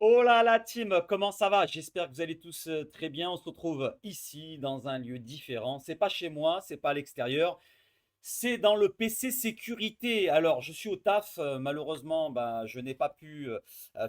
Oh là la team, comment ça va? J'espère que vous allez tous très bien. On se retrouve ici dans un lieu différent. C'est pas chez moi, c'est pas à l'extérieur, c'est dans le PC sécurité. Alors, je suis au taf. Malheureusement, ben, je n'ai pas pu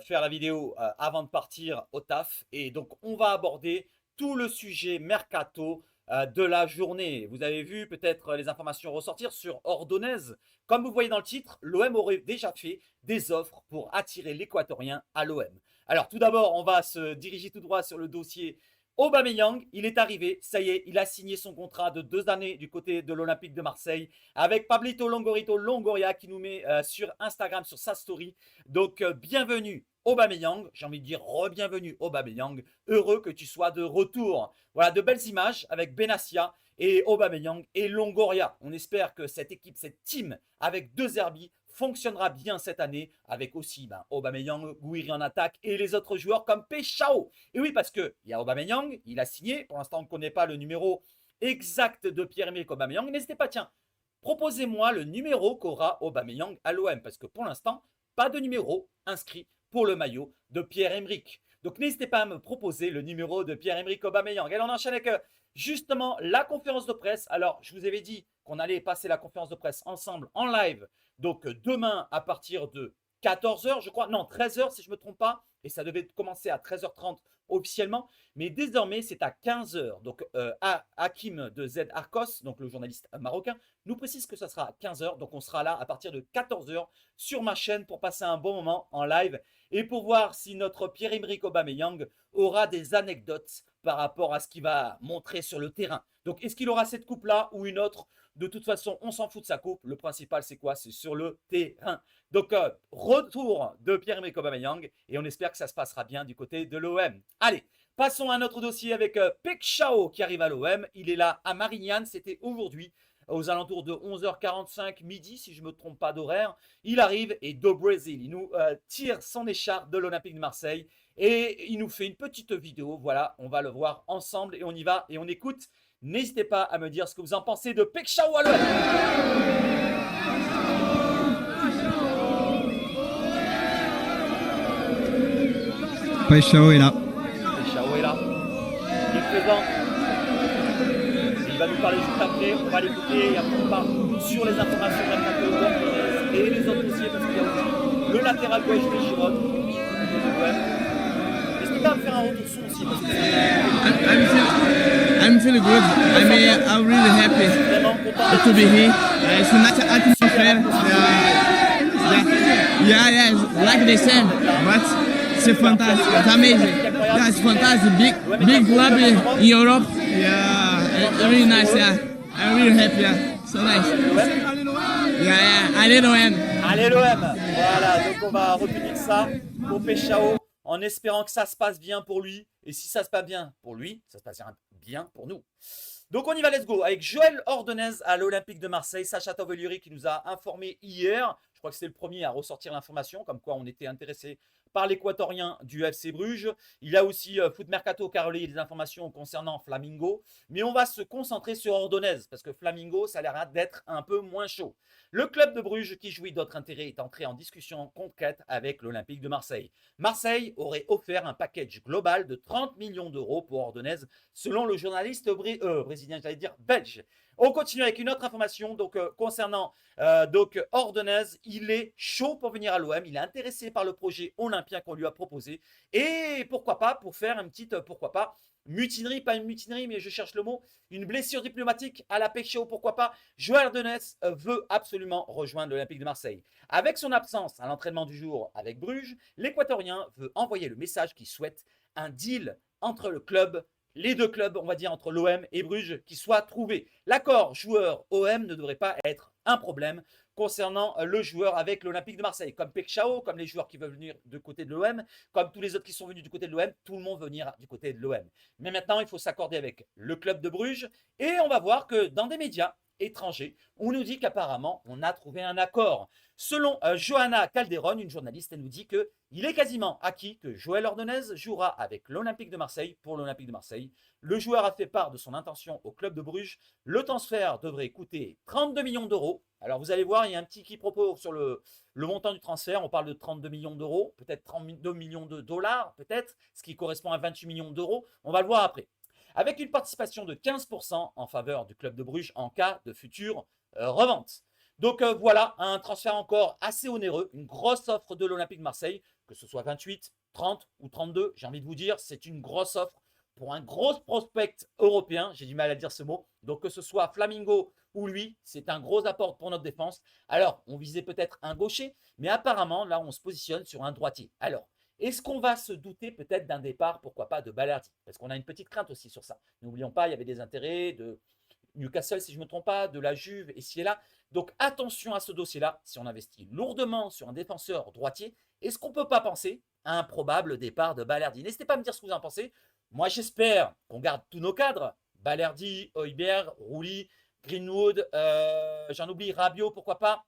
faire la vidéo avant de partir au taf. Et donc, on va aborder tout le sujet mercato de la journée. Vous avez vu peut-être les informations ressortir sur Ordonez. Comme vous voyez dans le titre, l'OM aurait déjà fait des offres pour attirer l'Équatorien à l'OM. Alors, tout d'abord, on va se diriger tout droit sur le dossier Aubameyang. Il est arrivé, ça y est, il a signé son contrat de 2 années du côté de l'Olympique de Marseille avec Pablito Longorito Longoria qui nous met sur Instagram, sur sa story. Donc, bienvenue Aubameyang, j'ai envie de dire re-bienvenue Aubameyang, heureux que tu sois de retour. Voilà, de belles images avec Benassia et Aubameyang et Longoria. On espère que cette équipe, cette team avec deux Herbis fonctionnera bien cette année avec aussi Aubameyang, Gouiri en attaque et les autres joueurs comme Peshao. Et oui, parce qu'il y a Aubameyang, il a signé. Pour l'instant, on ne connaît pas le numéro exact de Pierre-Emerick Aubameyang. N'hésitez pas, tiens, proposez-moi le numéro qu'aura Aubameyang à l'OM. Parce que pour l'instant, pas de numéro inscrit pour le maillot de Pierre-Emerick. Donc n'hésitez pas à me proposer le numéro de Pierre-Emerick Aubameyang. Allez, on enchaîne avec justement la conférence de presse. Alors, je vous avais dit qu'on allait passer la conférence de presse ensemble en live. Donc demain à partir de 14h, je crois, non, 13h si je ne me trompe pas, et ça devait commencer à 13h30 officiellement, mais désormais c'est à 15h. Donc Hakim de Z Arcos, donc le journaliste marocain, nous précise que ça sera à 15h, donc on sera là à partir de 14h sur ma chaîne pour passer un bon moment en live et pour voir si notre Pierre-Emerick Aubameyang aura des anecdotes par rapport à ce qu'il va montrer sur le terrain. Donc est-ce qu'il aura cette coupe-là ou une autre? De toute façon, on s'en fout de sa coupe. Le principal, c'est quoi? C'est sur le terrain. Donc, retour de Pierre-Emerick Aubameyang et on espère que ça se passera bien du côté de l'OM. Allez, passons à un autre dossier avec Pek Chao qui arrive à l'OM. Il est là à Marignane, c'était aujourd'hui aux alentours de 11h45 midi, si je ne me trompe pas d'horaire. Il arrive et do Brésil, il nous tire son écharpe de l'Olympique de Marseille et il nous fait une petite vidéo. Voilà, on va le voir ensemble et on y va et on écoute. N'hésitez pas à me dire ce que vous en pensez de Pek Chao à l'OM. Paixão est là. Pek Chao est là, il est présent. Il va nous parler juste après, on va l'écouter et après on part sur les informations mercato et les autres dossiers parce qu'il y a aussi le latéral gauche de Giroud. Est-ce que tu vas me faire un retour son aussi parce que I'm feeling good. I'm really happy vraiment content to be here. It's a nice atmosphere. Yeah, like the same, but it's fantastic. It's amazing. Yeah, it's fantastic. Big club in Europe. Yeah, really nice. Yeah, I'm really happy. Yeah, so nice. Allez l'OM. Allez l'OM. Voilà, donc on va retenir ça pour Peshao en espérant que ça se passe bien pour lui. Et si ça se passe bien pour lui, ça se passe bien pour nous. Donc on y va, let's go, avec Joël Ordonez à l'Olympique de Marseille, Sacha Toveluri qui nous a informé hier, je crois que c'était le premier à ressortir l'information, comme quoi on était intéressé par l'équatorien du FC Bruges. Il y a aussi Foot Mercato qui a relayé des informations concernant Flamingo, mais on va se concentrer sur Ordonez, parce que Flamingo, ça a l'air d'être un peu moins chaud. Le club de Bruges, qui jouit d'autres intérêts, est entré en discussion concrète avec l'Olympique de Marseille. Marseille aurait offert un package global de 30 millions d'euros pour Ordonez, selon le journaliste brésilien, j'allais dire belge. On continue avec une autre information concernant Ordonez. Il est chaud pour venir à l'OM. Il est intéressé par le projet olympien qu'on lui a proposé. Et pourquoi pas pour faire une petite, pourquoi pas, mutinerie, pas une mutinerie, mais je cherche le mot, une blessure diplomatique à la Peccio, pourquoi pas. Joël Ordonez veut absolument rejoindre l'Olympique de Marseille. Avec son absence à l'entraînement du jour avec Bruges, l'Équatorien veut envoyer le message qu'il souhaite un deal entre le club, les deux clubs, on va dire entre l'OM et Bruges, qui soit trouvé. L'accord joueur-OM ne devrait pas être un problème concernant le joueur avec l'Olympique de Marseille. Comme Pek Chao, comme les joueurs qui veulent venir du côté de l'OM, comme tous les autres qui sont venus du côté de l'OM, tout le monde veut venir du côté de l'OM. Mais maintenant, il faut s'accorder avec le club de Bruges et on va voir que dans des médias, étranger. On nous dit qu'apparemment, on a trouvé un accord. Selon Johanna Calderon, une journaliste, elle nous dit qu'il est quasiment acquis que Joël Ordonez jouera avec l'Olympique de Marseille pour l'Olympique de Marseille. Le joueur a fait part de son intention au club de Bruges. Le transfert devrait coûter 32 millions d'euros. Alors vous allez voir, il y a un petit quiproquo sur le montant du transfert. On parle de 32 millions d'euros, peut-être 32 millions de dollars, peut-être, ce qui correspond à 28 millions d'euros. On va le voir après. Avec une participation de 15% en faveur du club de Bruges en cas de future revente. Donc voilà, un transfert encore assez onéreux, une grosse offre de l'Olympique de Marseille, que ce soit 28, 30 ou 32, j'ai envie de vous dire, c'est une grosse offre pour un gros prospect européen, j'ai du mal à dire ce mot, donc que ce soit Flamingo ou lui, c'est un gros apport pour notre défense. Alors, on visait peut-être un gaucher, mais apparemment, là, on se positionne sur un droitier. Alors, est-ce qu'on va se douter peut-être d'un départ, pourquoi pas, de Balerdi? Parce qu'on a une petite crainte aussi sur ça. N'oublions pas, il y avait des intérêts de Newcastle, si je ne me trompe pas, de la Juve, ici et là. Donc attention à ce dossier-là. Si on investit lourdement sur un défenseur droitier, est-ce qu'on ne peut pas penser à un probable départ de Balerdi? N'hésitez pas à me dire ce que vous en pensez. Moi, j'espère qu'on garde tous nos cadres. Balerdi, Højbjerg, Rouli, Greenwood, j'en oublie, Rabiot, pourquoi pas.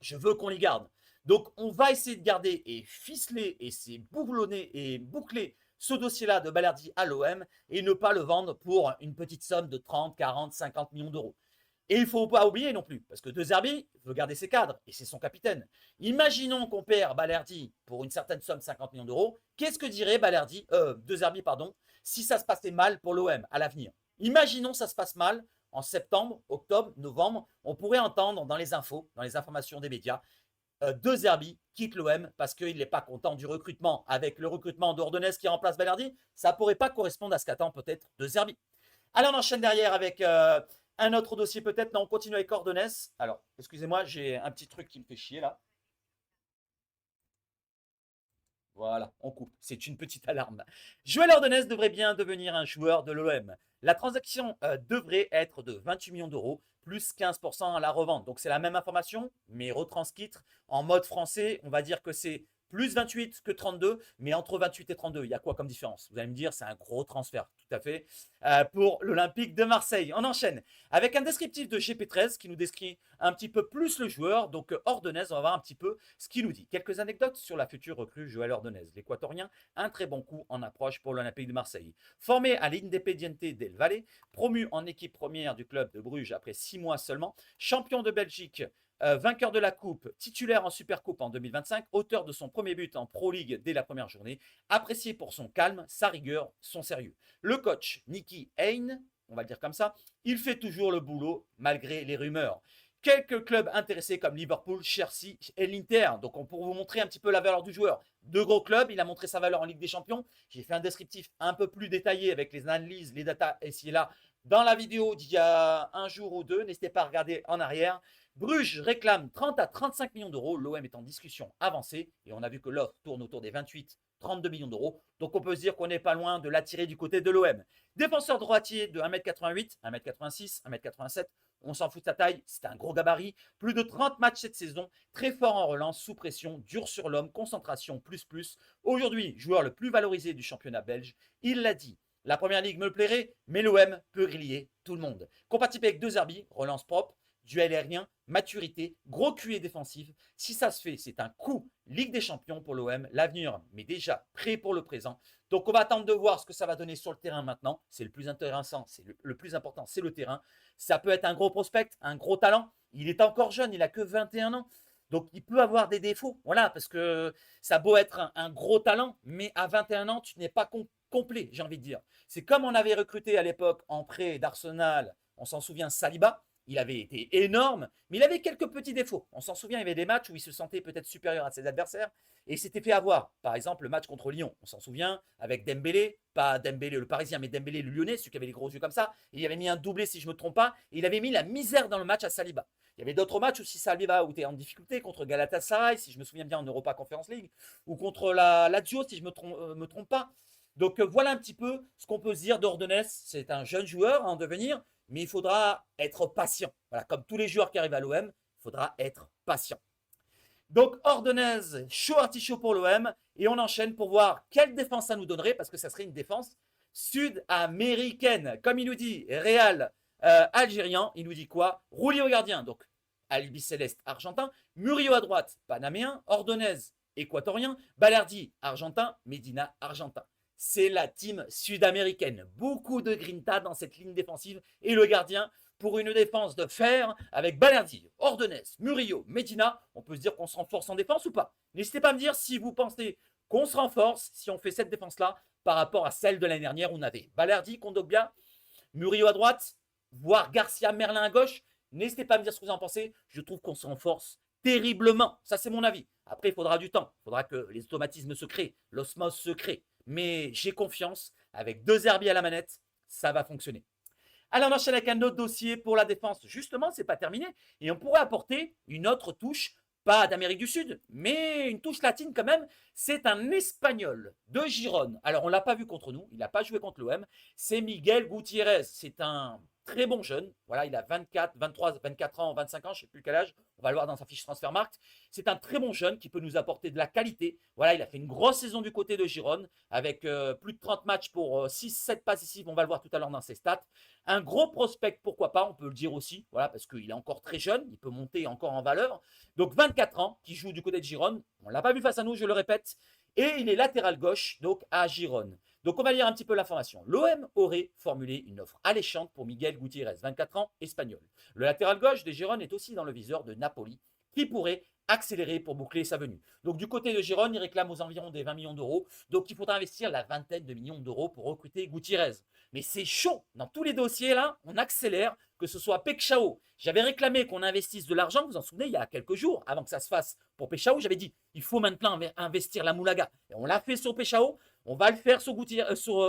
Je veux qu'on les garde. Donc, on va essayer de garder et ficeler et c'est boulonner et boucler ce dossier-là de Balerdi à l'OM et ne pas le vendre pour une petite somme de 30, 40, 50 millions d'euros. Et il ne faut pas oublier non plus, parce que De Zerbi veut garder ses cadres et c'est son capitaine. Imaginons qu'on perd Balerdi pour une certaine somme, 50 millions d'euros. Qu'est-ce que dirait De Zerbi, si ça se passait mal pour l'OM à l'avenir? Imaginons ça se passe mal en septembre, octobre, novembre. On pourrait entendre dans les infos, dans les informations des médias, De Zerbi quitte l'OM parce qu'il n'est pas content du recrutement. Avec le recrutement d'Ordonez qui remplace Balerdi, ça ne pourrait pas correspondre à ce qu'attend peut-être De Zerbi. Alors on enchaîne derrière avec un autre dossier peut-être. Non, on continue avec Ordonez. Alors, excusez-moi, j'ai un petit truc qui me fait chier là. Voilà, on coupe. C'est une petite alarme. Joël Ordonez devrait bien devenir un joueur de l'OM. La transaction devrait être de 28 millions d'euros, plus 15% à la revente. Donc c'est la même information, mais retranscrite en mode français. On va dire que c'est plus 28 que 32, mais entre 28 et 32, il y a quoi comme différence? Vous allez me dire, c'est un gros transfert, tout à fait, pour l'Olympique de Marseille. On enchaîne avec un descriptif de GP13 qui nous décrit un petit peu plus le joueur. Donc Ordonez, on va voir un petit peu ce qu'il nous dit. Quelques anecdotes sur la future recrue Joël Ordonez. L'Équatorien, un très bon coup en approche pour l'Olympique de Marseille. Formé à l'Independiente del Valle, promu en équipe première du club de Bruges après 6 mois seulement, champion de Belgique, vainqueur de la Coupe, titulaire en Supercoupe en 2025, auteur de son premier but en Pro League dès la première journée, apprécié pour son calme, sa rigueur, son sérieux. Le coach, Nicky Hayne, on va le dire comme ça, il fait toujours le boulot malgré les rumeurs. Quelques clubs intéressés comme Liverpool, Chelsea et l'Inter. Donc, on pour vous montrer un petit peu la valeur du joueur. Deux gros clubs, il a montré sa valeur en Ligue des Champions. J'ai fait un descriptif un peu plus détaillé avec les analyses, les datas ici et là dans la vidéo d'il y a un jour ou deux. N'hésitez pas à regarder en arrière. Bruges réclame 30 à 35 millions d'euros. L'OM est en discussion avancée et on a vu que l'offre tourne autour des 28-32 millions d'euros. Donc on peut se dire qu'on n'est pas loin de l'attirer du côté de l'OM. Défenseur droitier de 1m88, 1m86, 1m87. On s'en fout de sa taille, c'est un gros gabarit. Plus de 30 matchs cette saison, très fort en relance, sous pression, dur sur l'homme, concentration plus. Aujourd'hui, joueur le plus valorisé du championnat belge. Il l'a dit, la première ligue me plairait, mais l'OM peut griller tout le monde. Compatible avec De Zerbi, relance propre, duel aérien, maturité, gros QI défensif. Si ça se fait, c'est un coup Ligue des Champions pour l'OM. L'avenir, mais déjà prêt pour le présent. Donc on va attendre de voir ce que ça va donner sur le terrain maintenant. C'est le plus intéressant, c'est le plus important, c'est le terrain. Ça peut être un gros prospect, un gros talent. Il est encore jeune, il a que 21 ans. Donc il peut avoir des défauts. Voilà, parce que ça a beau être un gros talent, mais à 21 ans, tu n'es pas complet, j'ai envie de dire. C'est comme on avait recruté à l'époque en prêt d'Arsenal, on s'en souvient, Saliba. Il avait été énorme, mais il avait quelques petits défauts. On s'en souvient, il y avait des matchs où il se sentait peut-être supérieur à ses adversaires et il s'était fait avoir. Par exemple, le match contre Lyon, on s'en souvient, avec Dembélé, pas Dembélé le Parisien, mais Dembélé le Lyonnais, celui qui avait les gros yeux comme ça. Et il avait mis un doublé, si je ne me trompe pas, et il avait mis la misère dans le match à Saliba. Il y avait d'autres matchs aussi, Saliba, où tu es en difficulté, contre Galatasaray, si je me souviens bien, en Europa Conference League, ou contre la Lazio, si je ne me trompe pas. Donc voilà un petit peu ce qu'on peut se dire d'Ordonez. C'est un jeune joueur en devenir, mais il faudra être patient. Voilà, comme tous les joueurs qui arrivent à l'OM, il faudra être patient. Donc Ordonez, chaud artichaut pour l'OM, et on enchaîne pour voir quelle défense ça nous donnerait, parce que ça serait une défense sud-américaine. Comme il nous dit, Real algérien. Il nous dit quoi? Roulier au gardien, donc Albicéleste argentin. Murillo à droite, panaméen. Ordonez, équatorien. Balerdi, argentin. Medina, argentin. C'est la team sud-américaine. Beaucoup de grinta dans cette ligne défensive. Et le gardien, pour une défense de fer, avec Balerdi, Ordonez, Murillo, Medina, on peut se dire qu'on se renforce en défense ou pas? N'hésitez pas à me dire si vous pensez qu'on se renforce, si on fait cette défense-là, par rapport à celle de l'année dernière où on avait Balerdi, Kondogbia, Murillo à droite, voire Garcia, Merlin à gauche. N'hésitez pas à me dire ce que vous en pensez. Je trouve qu'on se renforce terriblement. Ça, c'est mon avis. Après, il faudra du temps. Il faudra que les automatismes se créent, l'osmose se crée. Mais j'ai confiance. Avec 2 Herbies à la manette, ça va fonctionner. Allez, on enchaîne avec un autre dossier pour la défense. Justement, ce n'est pas terminé. Et on pourrait apporter une autre touche, pas d'Amérique du Sud, mais une touche latine quand même. C'est un Espagnol de Gijón. Alors, on ne l'a pas vu contre nous. Il n'a pas joué contre l'OM. C'est Miguel Gutiérrez. C'est un très bon jeune. Voilà, il a 24, 23, 24 ans, 25 ans, je ne sais plus quel âge. On va le voir dans sa fiche Transfermarkt. C'est un très bon jeune qui peut nous apporter de la qualité. Voilà, il a fait une grosse saison du côté de Gijón avec plus de 30 matchs pour 6-7 passes ici. On va le voir tout à l'heure dans ses stats. Un gros prospect, pourquoi pas, on peut le dire aussi. Voilà, parce qu'il est encore très jeune. Il peut monter encore en valeur. Donc 24 ans, qui joue du côté de Gijón. On ne l'a pas vu face à nous, je le répète. Et il est latéral gauche, donc à Gijón. Donc on va lire un petit peu l'information. L'OM aurait formulé une offre alléchante pour Miguel Gutiérrez, 24 ans, espagnol. Le latéral gauche des Gijón est aussi dans le viseur de Napoli, qui pourrait accélérer pour boucler sa venue. Donc du côté de Gijón, il réclame aux environs des 20 millions d'euros. Donc il faudra investir la vingtaine de millions d'euros pour recruter Gutiérrez. Mais c'est chaud. Dans tous les dossiers là, on accélère, que ce soit Pekchao. J'avais réclamé qu'on investisse de l'argent, vous vous en souvenez, il y a quelques jours, avant que ça se fasse pour Pekchao, j'avais dit, il faut maintenant investir la Moulaga. Et on l'a fait sur Pekchao. On va le faire sur,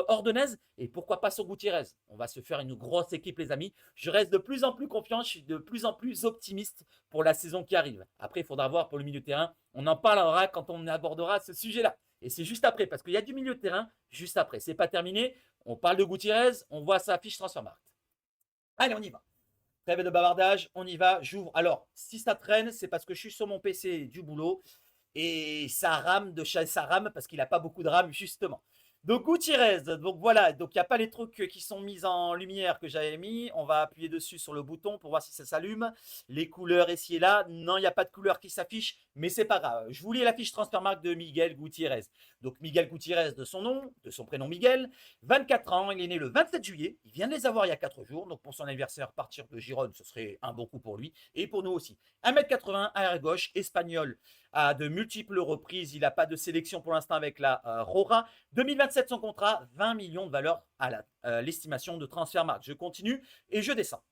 Ordonez et pourquoi pas sur Gutiérrez. On va se faire une grosse équipe, les amis. Je reste de plus en plus confiant, je suis de plus en plus optimiste pour la saison qui arrive. Après, il faudra voir pour le milieu de terrain. On en parlera quand on abordera ce sujet-là. Et c'est juste après, parce qu'il y a du milieu de terrain juste après. C'est pas terminé. On parle de Gutiérrez, on voit sa fiche Transfermarkt. Allez, on y va. Trêve de bavardage, on y va. J'ouvre. Alors, si ça traîne, c'est parce que je suis sur mon PC du boulot. Et ça rame parce qu'il n'a pas beaucoup de RAM justement. Donc Gutiérrez, donc voilà, donc il n'y a pas les trucs qui sont mis en lumière que j'avais mis. On va appuyer dessus sur le bouton pour voir si ça s'allume. Les couleurs ici et là, non, il n'y a pas de couleur qui s'affiche, mais c'est pas grave. Je vous lis la fiche Transfermarkt de Miguel Gutiérrez. Donc Miguel Gutiérrez de son nom, de son prénom Miguel, 24 ans, il est né le 27 juillet, il vient de les avoir il y a 4 jours, donc pour son anniversaire, partir de Gijón, ce serait un bon coup pour lui, et pour nous aussi. 1m80, arrière gauche, espagnol, à de multiples reprises. Il n'a pas de sélection pour l'instant avec la Rora. 2027, son contrat, 20 millions de valeur à l'estimation de Transfermarkt. Je continue et je descends.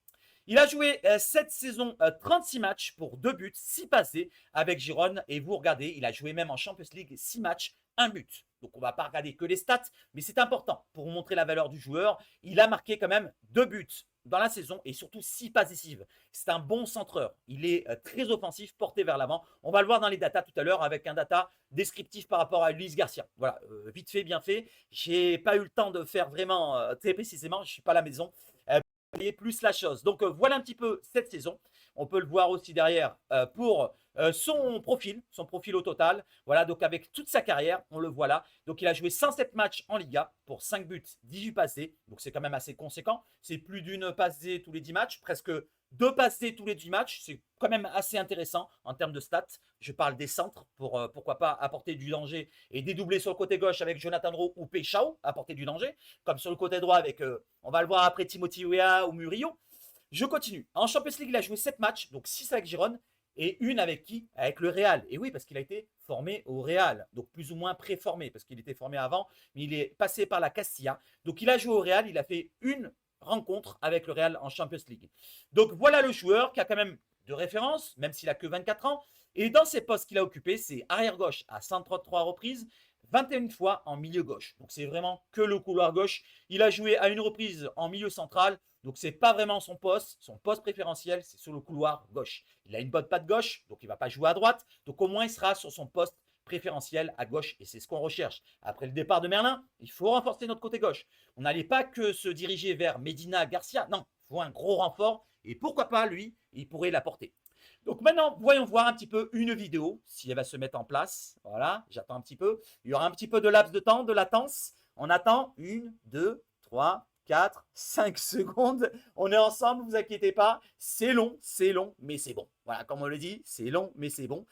Il a joué cette saison 36 matchs pour 2 buts, 6 passés avec Gijón. Et vous regardez, il a joué même en Champions League 6 matchs, 1 but. Donc on ne va pas regarder que les stats, mais c'est important pour vous montrer la valeur du joueur. Il a marqué quand même 2 buts dans la saison et surtout 6 passes décisives. C'est un bon centreur. Il est très offensif, porté vers l'avant. On va le voir dans les datas tout à l'heure avec un data descriptif par rapport à Luis Garcia. Voilà, vite fait, bien fait. J'ai pas eu le temps de faire vraiment très précisément. Je suis pas à la maison. Voyez plus la chose. Donc voilà un petit peu cette saison. On peut le voir aussi derrière pour son profil au total. Voilà, donc avec toute sa carrière, on le voit là. Donc il a joué 107 matchs en Liga pour 5 buts, 18 passes D. Donc c'est quand même assez conséquent. C'est plus d'une passe D tous les 10 matchs, presque 2 passes D tous les 10 matchs. C'est quand même assez intéressant en termes de stats. Je parle des centres pour pourquoi pas apporter du danger et dédoubler sur le côté gauche avec Jonathan Rowe ou Pekchao, apporter du danger. Comme sur le côté droit avec, on va le voir après, Timothy Weah ou Murillo. Je continue. En Champions League, il a joué 7 matchs, donc 6 avec Gijón et une avec qui? Avec le Real. Et oui, parce qu'il a été formé au Real, donc plus ou moins préformé, parce qu'il était formé avant, mais il est passé par la Castilla. Donc il a joué au Real, il a fait une rencontre avec le Real en Champions League. Donc voilà le joueur qui a quand même de référence, même s'il a que 24 ans. Et dans ses postes qu'il a occupés, c'est arrière gauche à 133 reprises, 21 fois en milieu gauche. Donc c'est vraiment que le couloir gauche. Il a joué à une reprise en milieu central. Donc ce n'est pas vraiment son poste. Son poste préférentiel, c'est sur le couloir gauche. Il a une bonne patte gauche, donc il ne va pas jouer à droite. Donc au moins, il sera sur son poste préférentiel à gauche. Et c'est ce qu'on recherche. Après le départ de Merlin, il faut renforcer notre côté gauche. On n'allait pas que se diriger vers Medina, Garcia. Non, il faut un gros renfort. Et pourquoi pas, lui, il pourrait l'apporter. Donc maintenant, voyons voir un petit peu une vidéo, si elle va se mettre en place. Voilà, j'attends un petit peu. Il y aura un petit peu de laps de temps, de latence. On attend 1, 2, 3, 4, 5 secondes. On est ensemble, vous inquiétez pas. C'est long, mais c'est bon. Voilà, comme on le dit, c'est long, mais c'est bon.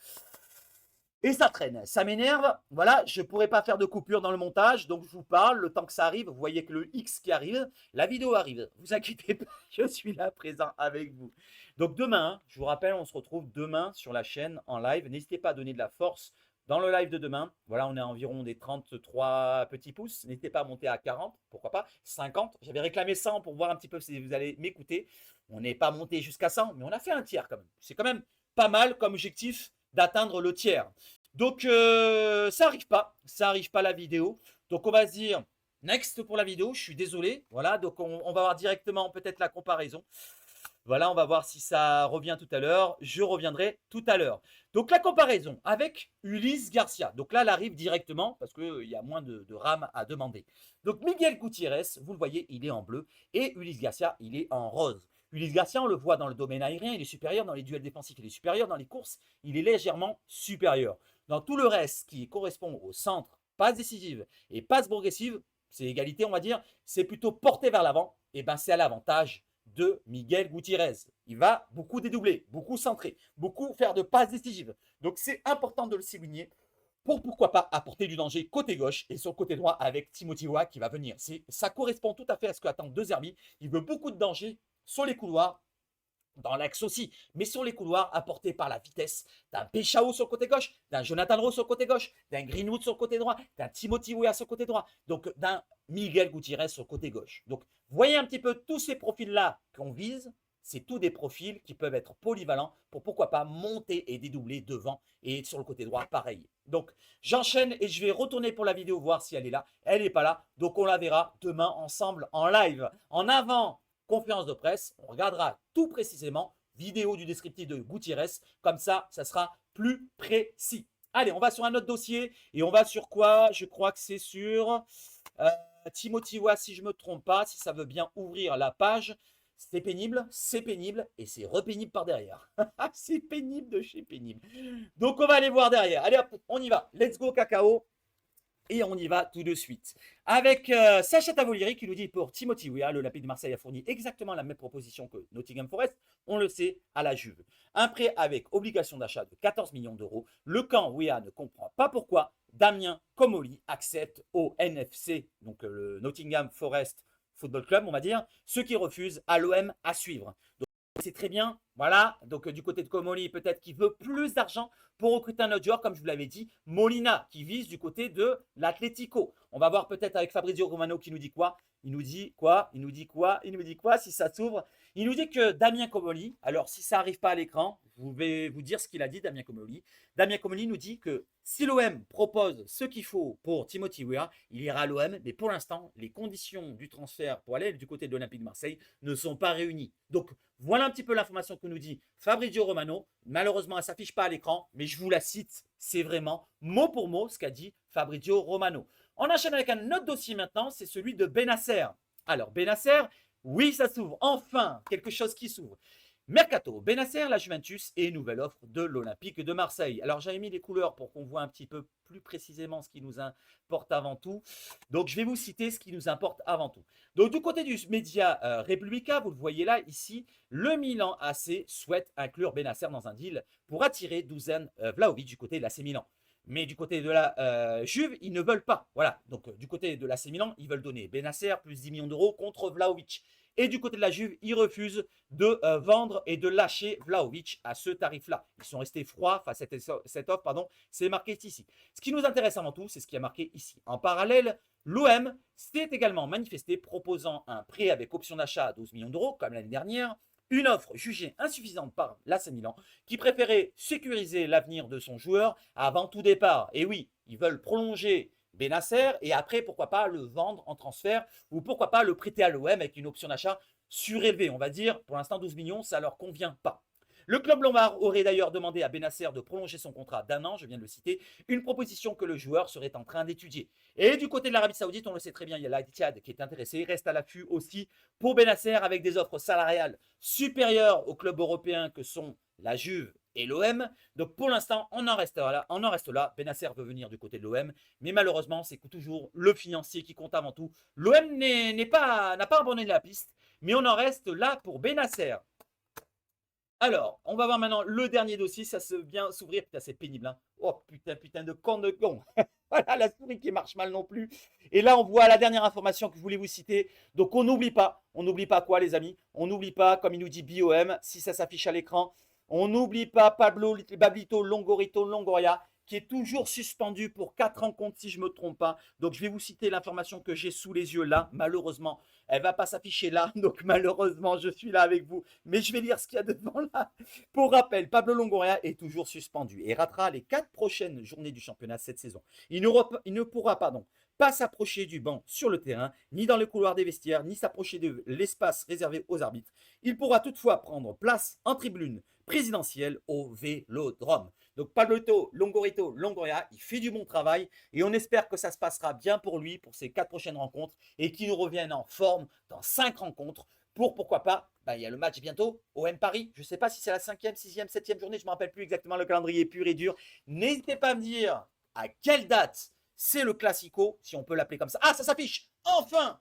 Et ça traîne, ça m'énerve. Voilà, je ne pourrais pas faire de coupure dans le montage, donc je vous parle, le temps que ça arrive, vous voyez que le X qui arrive, la vidéo arrive. Vous inquiétez pas, je suis là présent avec vous. Donc demain, je vous rappelle, on se retrouve demain sur la chaîne en live. N'hésitez pas à donner de la force dans le live de demain. Voilà, on est à environ des 33 petits pouces. N'hésitez pas à monter à 40, pourquoi pas, 50. J'avais réclamé 100 pour voir un petit peu si vous allez m'écouter. On n'est pas monté jusqu'à 100, mais on a fait un tiers quand même. C'est quand même pas mal comme objectif d'atteindre le tiers. Donc, ça arrive pas la vidéo. Donc, on va se dire next pour la vidéo. Je suis désolé. Voilà, donc on va voir directement peut-être la comparaison. Voilà, on va voir si ça revient tout à l'heure. Je reviendrai tout à l'heure. Donc, la comparaison avec Ulysse Garcia. Donc là, elle arrive directement parce qu'il y a moins de RAM à demander. Donc, Miguel Gutiérrez, vous le voyez, il est en bleu. Et Ulysse Garcia, il est en rose. Ulysse Garcia, on le voit dans le domaine aérien, il est supérieur dans les duels défensifs, il est supérieur dans les courses, il est légèrement supérieur. Dans tout le reste qui correspond au centre, passe décisive et passe progressive, c'est égalité, on va dire, c'est plutôt porté vers l'avant, et ben c'est à l'avantage de Miguel Gutiérrez. Il va beaucoup dédoubler, beaucoup centrer, beaucoup faire de passes décisives. Donc c'est important de le souligner pour pourquoi pas apporter du danger côté gauche et sur le côté droit avec Timothy Weah qui va venir. Ça correspond tout à fait à ce qu'attend De Zerbi. Il veut beaucoup de danger sur les couloirs, dans l'axe aussi, mais sur les couloirs apportés par la vitesse d'un Péchao sur le côté gauche, d'un Jonathan Rowe sur le côté gauche, d'un Greenwood sur le côté droit, d'un Timothy Weah sur le côté droit, donc d'un Miguel Gutiérrez sur le côté gauche. Donc, voyez un petit peu tous ces profils-là qu'on vise, c'est tous des profils qui peuvent être polyvalents pour pourquoi pas monter et dédoubler devant et sur le côté droit, pareil. Donc, j'enchaîne et je vais retourner pour la vidéo voir si elle est là. Elle n'est pas là, donc on la verra demain ensemble en live. En avant, conférence de presse, on regardera tout précisément, vidéo du descriptif de Gutiérrez, comme ça sera plus précis. Allez, on va sur un autre dossier et on va sur quoi? Je crois que c'est sur Timothy Weah, si je ne me trompe pas, si ça veut bien ouvrir la page. C'est pénible et c'est repénible par derrière. C'est pénible de chez pénible. Donc on va aller voir derrière. Allez hop, on y va. Let's go cacao. Et on y va tout de suite. Avec Sacha Tavolieri qui nous dit pour Timothy Weah, l'Olympique de Marseille a fourni exactement la même proposition que Nottingham Forest, on le sait, à la Juve. Un prêt avec obligation d'achat de 14 millions d'euros. Le camp Weah ne comprend pas pourquoi Damien Comolli accepte au NFC, donc le Nottingham Forest Football Club, on va dire, ce qui refuse à l'OM à suivre. Donc, c'est très bien, voilà. Donc, du côté de Comolli, peut-être qu'il veut plus d'argent pour recruter un autre joueur, comme je vous l'avais dit, Molina, qui vise du côté de l'Atlético. On va voir peut-être avec Fabrizio Romano qui nous dit quoi. Il nous dit quoi si ça s'ouvre. Il nous dit que Damien Comolli, alors si ça n'arrive pas à l'écran, je vais vous dire ce qu'il a dit, Damien Comolli. Damien Comolli nous dit que si l'OM propose ce qu'il faut pour Timothy Weah, il ira à l'OM, mais pour l'instant, les conditions du transfert pour aller du côté de l'Olympique de Marseille ne sont pas réunies. Donc, voilà un petit peu l'information que nous dit Fabrizio Romano. Malheureusement, elle ne s'affiche pas à l'écran, mais je vous la cite. C'est vraiment mot pour mot ce qu'a dit Fabrizio Romano. On enchaîne avec un autre dossier maintenant, c'est celui de Bennacer. Alors, Bennacer, oui, ça s'ouvre. Enfin, quelque chose qui s'ouvre. Mercato, Bennacer, la Juventus et nouvelle offre de l'Olympique de Marseille. Alors j'avais mis les couleurs pour qu'on voit un petit peu plus précisément ce qui nous importe avant tout. Donc je vais vous citer ce qui nous importe avant tout. Donc du côté du média Repubblica, vous le voyez là, ici, le Milan AC souhaite inclure Bennacer dans un deal pour attirer Dusan Vlahovic du côté de l'AC Milan. Mais du côté de la Juve, ils ne veulent pas. Voilà, donc du côté de l'AC Milan, ils veulent donner Bennacer plus 10 millions d'euros contre Vlahovic. Et du côté de la Juve, ils refusent de vendre et de lâcher Vlahovic à ce tarif-là. Ils sont restés froids face à cette offre, pardon, c'est marqué ici. Ce qui nous intéresse avant tout, c'est ce qui est marqué ici. En parallèle, l'OM s'est également manifesté proposant un prêt avec option d'achat à 12 millions d'euros, comme l'année dernière, une offre jugée insuffisante par l'AC Milan, qui préférait sécuriser l'avenir de son joueur avant tout départ. Et oui, ils veulent prolonger Bennacer et après, pourquoi pas le vendre en transfert ou pourquoi pas le prêter à l'OM avec une option d'achat surélevée. On va dire, pour l'instant, 12 millions, ça ne leur convient pas. Le club lombard aurait d'ailleurs demandé à Bennacer de prolonger son contrat d'1 an, je viens de le citer, une proposition que le joueur serait en train d'étudier. Et du côté de l'Arabie Saoudite, on le sait très bien, il y a l'Al-Ittihad qui est intéressé, il reste à l'affût aussi pour Bennacer avec des offres salariales supérieures aux clubs européens que sont la Juve et l'OM. Donc pour l'instant, on en reste là. On en reste là. Benasser veut venir du côté de l'OM, mais malheureusement, c'est toujours le financier qui compte avant tout. L'OM n'a pas abandonné la piste, mais on en reste là pour Benasser. Alors, on va voir maintenant le dernier dossier. Ça se vient s'ouvrir. Putain, c'est pénible. Hein. Oh putain de con de con. Voilà la souris qui marche mal non plus. Et là, on voit la dernière information que je voulais vous citer. Donc, on n'oublie pas. On n'oublie pas quoi, les amis? On n'oublie pas, comme il nous dit BOM, si ça s'affiche à l'écran. On n'oublie pas Pablo Bablito Longoria, qui est toujours suspendu pour 4 rencontres, si je ne me trompe pas. Donc, je vais vous citer l'information que j'ai sous les yeux là. Malheureusement, elle ne va pas s'afficher là. Donc, malheureusement, je suis là avec vous. Mais je vais lire ce qu'il y a devant là. Pour rappel, Pablo Longoria est toujours suspendu et ratera les 4 prochaines journées du championnat cette saison. Il ne pourra pas s'approcher du banc sur le terrain, ni dans le couloir des vestiaires, ni s'approcher de l'espace réservé aux arbitres. Il pourra toutefois prendre place en tribune présidentielle au Vélodrome. Donc Pablo Longoria, il fait du bon travail et on espère que ça se passera bien pour lui pour ces 4 prochaines rencontres et qu'il nous revienne en forme dans 5 rencontres pour, pourquoi pas, il y a le match bientôt, OM Paris. Je ne sais pas si c'est la 5e, 6e, 7e journée, je ne me rappelle plus exactement, le calendrier est pur et dur. N'hésitez pas à me dire à quelle date c'est le Classico, si on peut l'appeler comme ça. Ah, ça s'affiche, enfin.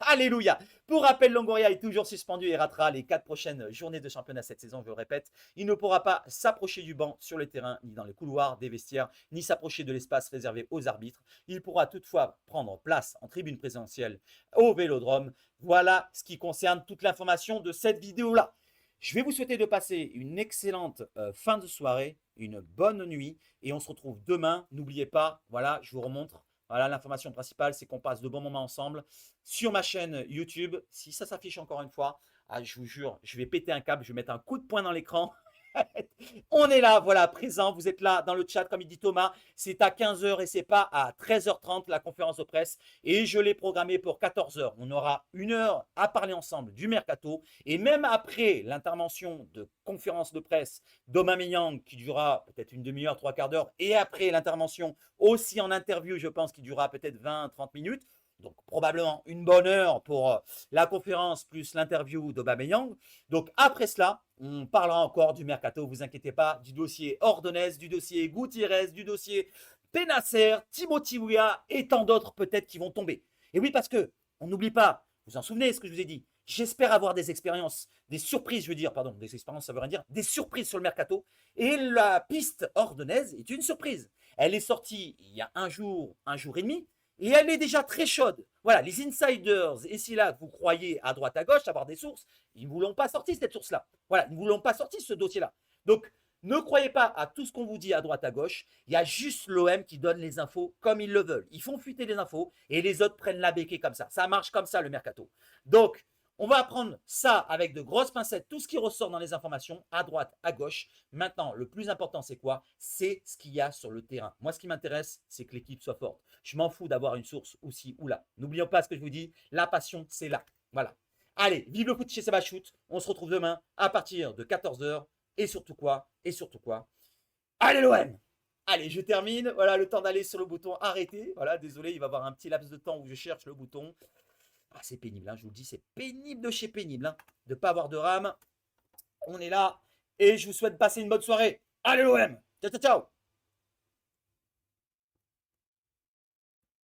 Alléluia. Pour rappel, Longoria est toujours suspendu et ratera les 4 prochaines journées de championnat cette saison, je le répète. Il ne pourra pas s'approcher du banc sur le terrain, ni dans les couloirs des vestiaires, ni s'approcher de l'espace réservé aux arbitres. Il pourra toutefois prendre place en tribune présidentielle au Vélodrome. Voilà ce qui concerne toute l'information de cette vidéo-là. Je vais vous souhaiter de passer une excellente fin de soirée, une bonne nuit et on se retrouve demain. N'oubliez pas, voilà, je vous remontre. Voilà, l'information principale, c'est qu'on passe de bons moments ensemble sur ma chaîne YouTube. Si ça s'affiche encore une fois, je vous jure, je vais péter un câble, je vais mettre un coup de poing dans l'écran. On est là, voilà, présent. Vous êtes là dans le chat, comme il dit Thomas. C'est à 15 h et c'est pas à 13 h 30 la conférence de presse. Et je l'ai programmé pour 14 h. On aura 1 heure à parler ensemble du mercato. Et même après l'intervention de conférence de presse d'Aubameyang qui durera peut-être une demi-heure, 3/4 d'heure. Et après l'intervention aussi en interview, je pense, qui durera peut-être 20-30 minutes. Donc probablement une bonne heure pour la conférence plus l'interview d'Aubameyang. Donc après cela, on parlera encore du mercato, vous inquiétez pas, du dossier Ordonez, du dossier Gutiérrez, du dossier Benasser, Timothy Weah et tant d'autres peut-être qui vont tomber. Et oui, parce que on n'oublie pas, vous en souvenez ce que je vous ai dit, j'espère avoir des expériences, des surprises, je veux dire, pardon, des expériences ça veut rien dire, des surprises sur le mercato. Et la piste Ordonez est une surprise. Elle est sortie il y a un jour et demi. Et elle est déjà très chaude. Voilà, les insiders, et si là, vous croyez à droite, à gauche, avoir des sources, ils ne vous l'ont pas sorti, cette source-là. Voilà, ils ne vous l'ont pas sorti, ce dossier-là. Donc, ne croyez pas à tout ce qu'on vous dit à droite, à gauche. Il y a juste l'OM qui donne les infos comme ils le veulent. Ils font fuiter les infos et les autres prennent la béquille comme ça. Ça marche comme ça, le mercato. Donc, on va apprendre ça avec de grosses pincettes, tout ce qui ressort dans les informations, à droite, à gauche. Maintenant, le plus important, c'est quoi? C'est ce qu'il y a sur le terrain. Moi, ce qui m'intéresse, c'est que l'équipe soit forte. Je m'en fous d'avoir une source aussi ou là. N'oublions pas ce que je vous dis, la passion, c'est là. Voilà. Allez, vive le foot chez Seba Shoot. On se retrouve demain à partir de 14 h. Et surtout quoi? Allez l'OM! Allez, je termine. Voilà, le temps d'aller sur le bouton arrêter. Voilà, désolé, il va y avoir un petit laps de temps où je cherche le bouton. Ah, c'est pénible, hein, je vous le dis, c'est pénible de chez pénible, hein, de ne pas avoir de RAM. On est là et je vous souhaite de passer une bonne soirée. Allez l'OM! Ciao, ciao, ciao!